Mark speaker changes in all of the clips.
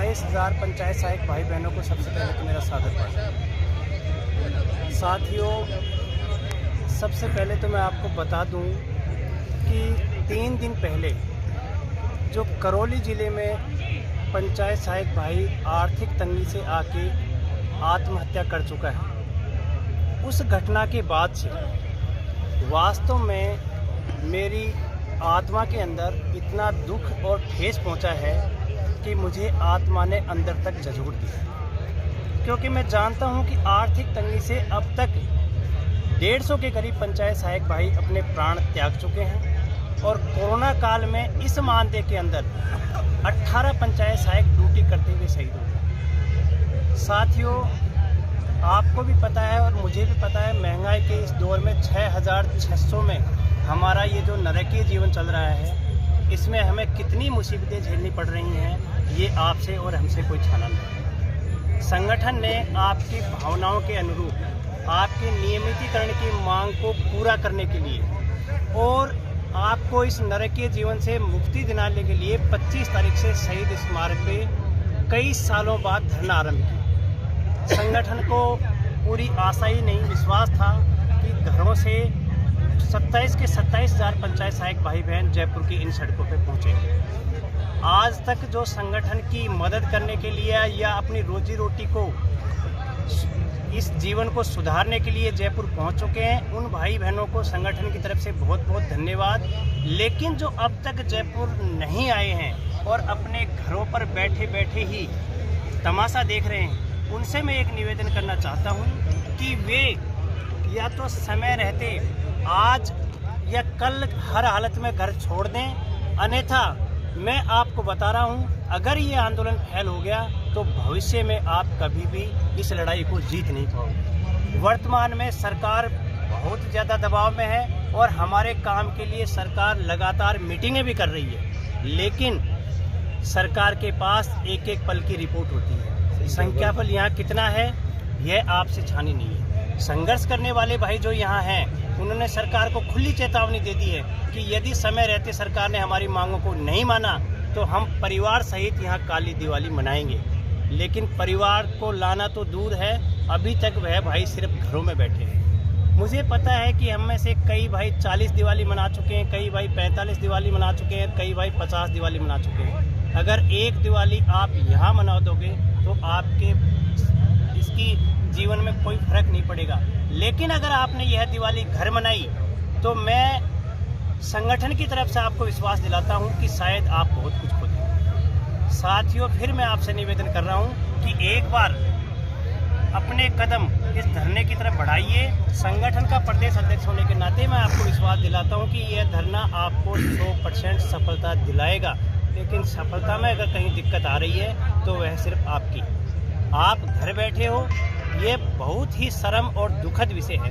Speaker 1: 27,000 पंचायत सहायक भाई बहनों को सबसे पहले तो मेरा सादर प्रणाम। साथियों, सबसे पहले तो मैं आपको बता दूं कि 3 दिन पहले जो करौली ज़िले में पंचायत सहायक भाई आर्थिक तंगी से आके आत्महत्या कर चुका है, उस घटना के बाद से वास्तव में मेरी आत्मा के अंदर इतना दुख और ठेस पहुंचा है कि मुझे आत्मा ने अंदर तक झंझोड़ दिया, क्योंकि मैं जानता हूं कि आर्थिक तंगी से अब तक 150 के करीब पंचायत सहायक भाई अपने प्राण त्याग चुके हैं और कोरोना काल में इस मानदेय के अंदर 18 पंचायत सहायक ड्यूटी करते हुए शहीद हो गए। साथियों, आपको भी पता है और मुझे भी पता है, महंगाई के इस दौर में 6,600 में हमारा ये जो नरकीय जीवन चल रहा है, इसमें हमें कितनी मुसीबतें झेलनी पड़ रही हैं, ये आपसे और हमसे कोई छाना नहीं। संगठन ने आपकी भावनाओं के अनुरूप आपके नियमितीकरण की मांग को पूरा करने के लिए और आपको इस नरकीय जीवन से मुक्ति दिलाने के लिए 25 तारीख से शहीद स्मारक पे कई सालों बाद धरना आरंभ किया। संगठन को पूरी आशा ही नहीं, विश्वास था कि घरों से 27,000 पंचायत सहायक भाई बहन जयपुर की इन सड़कों पे पहुंचे। आज तक जो संगठन की मदद करने के लिए या अपनी रोजी रोटी को, इस जीवन को सुधारने के लिए जयपुर पहुंच चुके हैं, उन भाई बहनों को संगठन की तरफ से बहुत बहुत धन्यवाद। लेकिन जो अब तक जयपुर नहीं आए हैं और अपने घरों पर बैठे बैठे ही तमाशा देख रहे हैं, उनसे मैं एक निवेदन करना चाहता हूं कि वे या तो समय रहते आज या कल हर हालत में घर छोड़ दें, अन्यथा मैं आपको बता रहा हूं, अगर ये आंदोलन फैल हो गया तो भविष्य में आप कभी भी इस लड़ाई को जीत नहीं पाओगे। वर्तमान में सरकार बहुत ज़्यादा दबाव में है और हमारे काम के लिए सरकार लगातार मीटिंगें भी कर रही है, लेकिन सरकार के पास एक एक पल की रिपोर्ट होती है। संख्या बल यहाँ कितना है यह आपसे छानी नहीं है। संघर्ष करने वाले भाई जो यहाँ हैं, उन्होंने सरकार को खुली चेतावनी दे दी है कि यदि समय रहते सरकार ने हमारी मांगों को नहीं माना तो हम परिवार सहित यहाँ काली दिवाली मनाएंगे। लेकिन परिवार को लाना तो दूर है, अभी तक वह भाई सिर्फ घरों में बैठे हैं। मुझे पता है कि हम में से कई भाई 40 दिवाली मना चुके हैं, कई भाई 45 दिवाली मना चुके हैं, कई भाई 50 दिवाली मना चुके हैं। अगर एक दिवाली आप यहाँ मना दोगे तो आपके इसकी जीवन में कोई फर्क नहीं पड़ेगा। लेकिन अगर आपने यह दिवाली घर मनाई तो मैं संगठन की तरफ से आपको विश्वास दिलाता हूं कि शायद आप बहुत कुछ खो दें। साथियों, फिर मैं आपसे निवेदन कर रहा हूं कि एक बार अपने कदम इस धरने की तरफ बढ़ाइए। संगठन का प्रदेश अध्यक्ष होने के नाते मैं आपको विश्वास दिलाता हूं कि यह धरना आपको 100% सफलता दिलाएगा। लेकिन सफलता में अगर कहीं दिक्कत आ रही है तो वह सिर्फ आपकी। आप घर बैठे हो, ये बहुत ही शर्म और दुखद विषय है।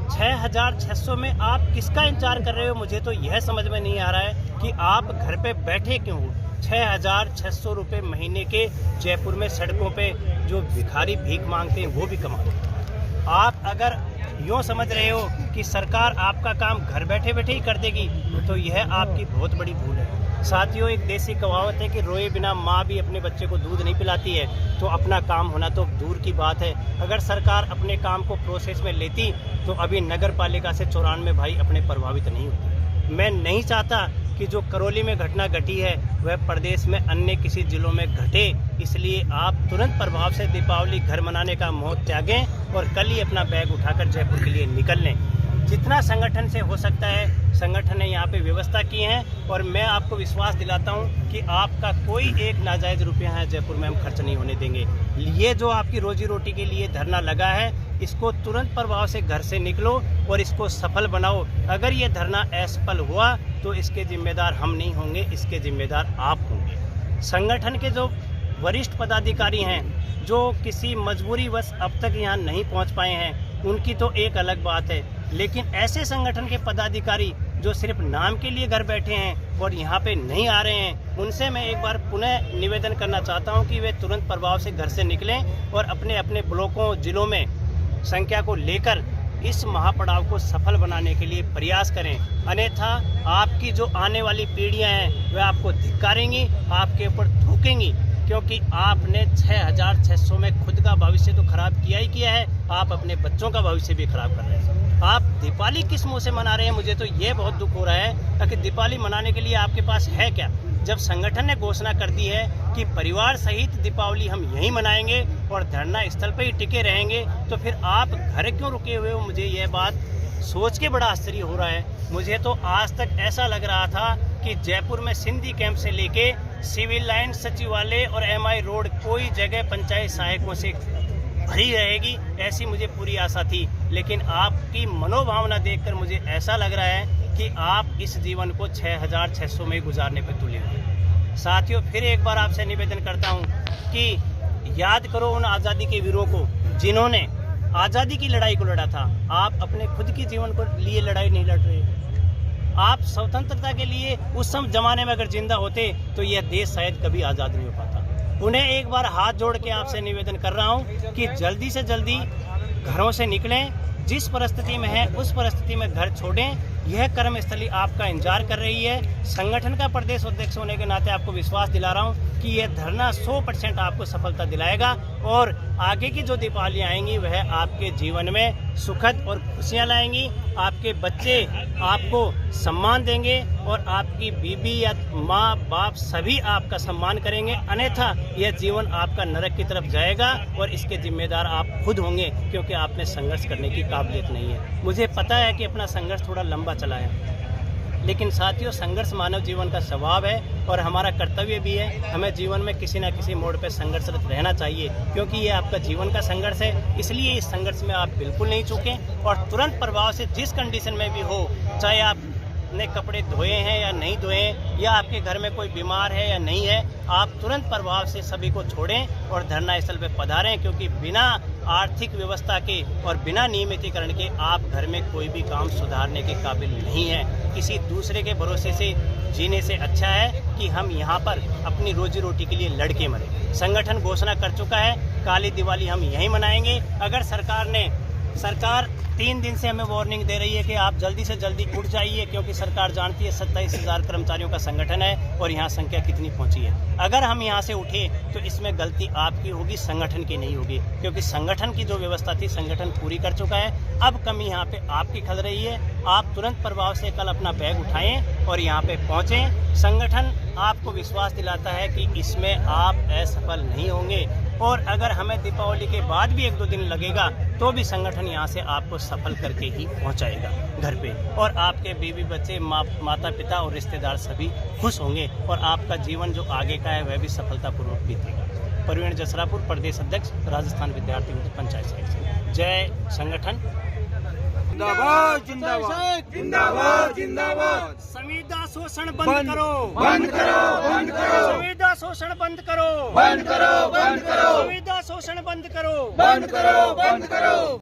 Speaker 1: 6,600 में आप किसका इंतजार कर रहे हो? मुझे तो यह समझ में नहीं आ रहा है कि आप घर पे बैठे क्यों हो। 6,600 रुपये महीने के जयपुर में सड़कों पे जो भिखारी भीख मांगते हैं वो भी कमाते हैं। आप अगर यूँ समझ रहे हो कि सरकार आपका काम घर बैठे बैठे ही कर देगी तो यह आपकी बहुत बड़ी भूल है। साथियों, एक देसी कहावत है कि रोए बिना माँ भी अपने बच्चे को दूध नहीं पिलाती है, तो अपना काम होना तो दूर की बात है। अगर सरकार अपने काम को प्रोसेस में लेती तो अभी नगर पालिका से 94 भाई अपने प्रभावित नहीं होते। मैं नहीं चाहता कि जो करौली में घटना घटी है वह प्रदेश में अन्य किसी जिलों में घटे, इसलिए आप तुरंत प्रभाव से दीपावली घर मनाने का मोह त्यागें और कल ही अपना बैग उठाकर जयपुर के लिए निकल लें। जितना संगठन से हो सकता है संगठन ने यहाँ पे व्यवस्था की है और मैं आपको विश्वास दिलाता हूँ कि आपका कोई एक नाजायज़ रुपया है जयपुर में हम खर्च नहीं होने देंगे। ये जो आपकी रोजी रोटी के लिए धरना लगा है, इसको तुरंत प्रभाव से घर से निकलो और इसको सफल बनाओ। अगर ये धरना असफल हुआ तो इसके जिम्मेदार हम नहीं होंगे, इसके जिम्मेदार आप होंगे। संगठन के जो वरिष्ठ पदाधिकारी हैं जो किसी मजबूरीवश अब तक यहाँ नहीं पहुँच पाए हैं, उनकी तो एक अलग बात है, लेकिन ऐसे संगठन के पदाधिकारी जो सिर्फ नाम के लिए घर बैठे हैं और यहाँ पे नहीं आ रहे हैं, उनसे मैं एक बार पुनः निवेदन करना चाहता हूँ कि वे तुरंत प्रभाव से घर से निकलें और अपने अपने ब्लॉकों जिलों में संख्या को लेकर इस महापड़ाव को सफल बनाने के लिए प्रयास करें। अन्यथा आपकी जो आने वाली पीढ़ियां हैं वह आपको धिक्कारेंगी, आपके ऊपर थूकेंगी क्योंकि आपने 6600 में खुद का भविष्य तो खराब किया ही किया है, आप अपने बच्चों का भविष्य भी खराब कर रहे हैं। आप दीपावली किस मुंह से मना रहे हैं? मुझे तो ये बहुत दुख हो रहा है कि दीपावली मनाने के लिए आपके पास है क्या? जब संगठन ने घोषणा कर दी है कि परिवार सहित दीपावली हम यहीं मनाएंगे और धरना स्थल पर ही टिके रहेंगे, तो फिर आप घर क्यों रुके हुए हो? मुझे यह बात सोच के बड़ा आश्चर्य हो रहा है। मुझे तो आज तक ऐसा लग रहा था कि जयपुर में सिंधी कैंप से लेके सिविल लाइन, सचिवालय और MI रोड कोई जगह पंचायत सहायकों से भरी रहेगी, ऐसी मुझे पूरी आशा थी। लेकिन आपकी मनोभावना देखकर मुझे ऐसा लग रहा है कि आप इस जीवन को 6600 में गुजारने पर तुले हुए। साथियों, फिर एक बार आपसे निवेदन करता हूं कि याद करो उन आज़ादी के वीरों को जिन्होंने आज़ादी की लड़ाई को लड़ा था। आप अपने खुद की जीवन को लिए लड़ाई नहीं लड़ रहे। आप स्वतंत्रता के लिए उस समय जमाने में अगर जिंदा होते तो यह देश शायद कभी आज़ाद नहीं हो पाता। उन्हें एक बार हाथ जोड़ के आपसे निवेदन कर रहा हूं कि जल्दी से जल्दी घरों से निकलें, जिस परिस्थिति में है उस परिस्थिति में घर छोड़ें। यह कर्मस्थली आपका इंतजार कर रही है। संगठन का प्रदेश अध्यक्ष होने के नाते आपको विश्वास दिला रहा हूं कि यह धरना 100% आपको सफलता दिलाएगा और आगे की जो दीपावली आएंगी वह आपके जीवन में सुखद और खुशियां लाएंगी। आपके बच्चे आपको सम्मान देंगे और आपकी बीबी या माँ बाप सभी आपका सम्मान करेंगे, अन्यथा यह जीवन आपका नरक की तरफ जाएगा और इसके जिम्मेदार आप खुद होंगे, क्योंकि आप में संघर्ष करने की काबिलियत नहीं है। मुझे पता है कि अपना संघर्ष थोड़ा लंबा चला है, लेकिन साथियों, संघर्ष मानव जीवन का स्वभाव है और हमारा कर्तव्य भी है। हमें जीवन में किसी न किसी मोड़ पर संघर्षरत रहना चाहिए, क्योंकि ये आपका जीवन का संघर्ष है। इसलिए इस संघर्ष में आप बिल्कुल नहीं चूकें और तुरंत प्रभाव से जिस कंडीशन में भी हो, चाहे आपने कपड़े धोए हैं या नहीं धोए या आपके घर में कोई बीमार है या नहीं है, आप तुरंत प्रभाव से सभी को छोड़ें और धरना स्थल पर पधारें, क्योंकि बिना आर्थिक व्यवस्था के और बिना नियमितीकरण के आप घर में कोई भी काम सुधारने के काबिल नहीं है। किसी दूसरे के भरोसे से जीने से अच्छा है कि हम यहाँ पर अपनी रोजी रोटी के लिए लड़के मरें। संगठन घोषणा कर चुका है, काली दिवाली हम यहीं मनाएंगे। अगर सरकार 3 दिन से हमें वार्निंग दे रही है कि आप जल्दी से जल्दी उठ जाइए, क्योंकि सरकार जानती है 27,000 कर्मचारियों का संगठन है और यहाँ संख्या कितनी पहुँची है। अगर हम यहाँ से उठे तो इसमें गलती आपकी होगी, संगठन की नहीं होगी, क्योंकि संगठन की जो व्यवस्था थी संगठन पूरी कर चुका है। अब कमी यहाँ पे आपकी खल रही है। आप तुरंत प्रभाव से कल अपना बैग उठाएं और यहाँ पे पहुँचें। संगठन आपको विश्वास दिलाता है कि इसमें आप असफल नहीं होंगे और अगर हमें दीपावली के बाद भी 1-2 दिन लगेगा तो भी संगठन यहाँ से आपको सफल करके ही पहुँचाएगा घर पे, और आपके बीवी बच्चे, माता पिता और रिश्तेदार सभी खुश होंगे और आपका जीवन जो आगे का है वह भी सफलतापूर्वक बीतेगा। प्रवीण जसरापुर, प्रदेश अध्यक्ष, राजस्थान विद्यार्थी पंचायत समिति। जय संगठन।
Speaker 2: जिंदाबाद जिंदाबाद जिंदाबाद जिंदाबाद।
Speaker 1: संविदा शोषण बंद करो,
Speaker 2: बंद करो, बंद करो।
Speaker 1: संविदा शोषण बंद करो,
Speaker 2: बंद करो, बंद करो।
Speaker 1: संविदा शोषण बंद करो,
Speaker 2: बंद करो, बंद करो।